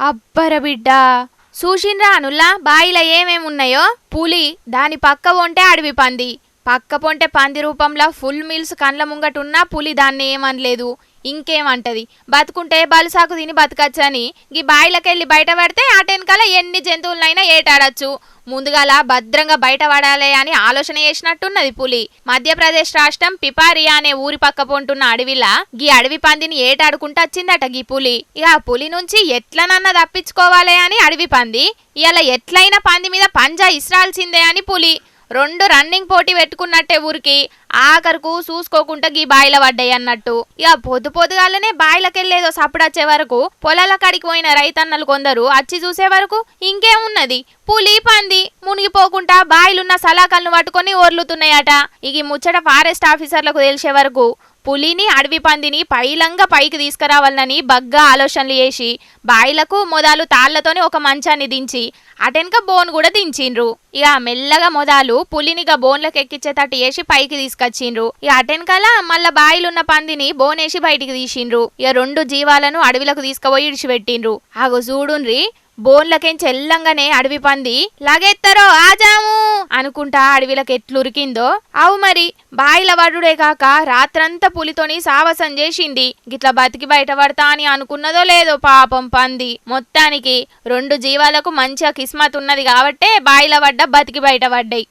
అబ్బర బిడ్డ చూసిండ్రా అనుల్లా బాయిల ఏమేమున్నాయో. పులి, దాని పక్క పొంటే అడవి పంది, పక్క పొంటే పంది రూపంలో ఫుల్ మీల్స్ కండ్ల ముంగటున్నా పులి దాన్ని ఏమనలేదు. ఇంకేమంటది, బతుకుంటే బలుసాకు తిని బతకచ్చని గీ బాయిలకెళ్ళి బయట పడితే అటెనకాల ఎన్ని జంతువులనైనా ఏటాడచ్చు. ముందుగాల భద్రంగా బయట పడాలి అని ఆలోచన చేసినట్టున్నది పులి. మధ్యప్రదేశ్ రాష్ట్రం పిపారియా అనే ఊరి పక్క పొంటున్న అడవిలా గీ అడవి పందిని ఏటాడుకుంటూ వచ్చిందట గీ పులి. ఇక ఆ పులి నుంచి ఎట్లనన్నా తప్పించుకోవాలి అని అడవి పంది ఇలా ఎట్లయినా పంది మీద పంజా ఇస్రాల్సిందే అని పులి రెండు రన్నింగ్ పోటీ పెట్టుకున్నట్టే ఊరికి ఆఖరుకు చూసుకోకుండా గీ బాయిల పడ్డాయి అన్నట్టు. ఇక పొద్దుగాలనే బాయిలకెళ్ళేదో సప్పుడొచ్చే వరకు పొలాల కాడికి పోయిన రైతన్నలు కొందరు అచ్చి చూసే వరకు ఇంకేమున్నది, పులి పంది మునిగిపోకుండా బాయిలున్న సలాకలను పట్టుకొని ఓర్లుతున్నాయట. ఇక ముచ్చట ఫారెస్ట్ ఆఫీసర్లకు తెలిసే వరకు పులిని అడవి పందిని పైలంగా పైకి తీసుకురావాలని బగ్గా ఆలోచనలు చేసి బాయిలకు మొదలు తాళ్లతోని ఒక మంచాన్ని దించి అటెనక బోన్ కూడా దించిండ్రు. ఇక మెల్లగా మొదలు పులినిగా బోన్లకు ఎక్కించేటట్టు వేసి పైకి తీసుకొచ్చిండ్రు. ఇక అటెనకాల మళ్ళా బాయిలున్న పందిని బోనేసి బయటికి తీసిండ్రు. ఇక రెండు జీవాలను అడవిలకు తీసుకుపోయి ఇడిచిపెట్టిండ్రు. ఆగో చూడుండ్రి, బోన్లకెంచి ఎల్లంగానే అడవి పంది లాగెత్తరో ఆజాము అనుకుంటా అడవిలకు ఎట్లురికిందో. అవు మరి బాయిల వడుడే కాక రాత్రంతా పులితోని సావసం చేసింది. గిట్లా బతికి బయట పడతా అని అనుకున్నదో లేదో పాపం పంది. మొత్తానికి రెండు జీవాలకు మంచిగా కిస్మత్ ఉన్నది కాబట్టే బాయిల పడ్డ బతికి బయట పడ్డాయి.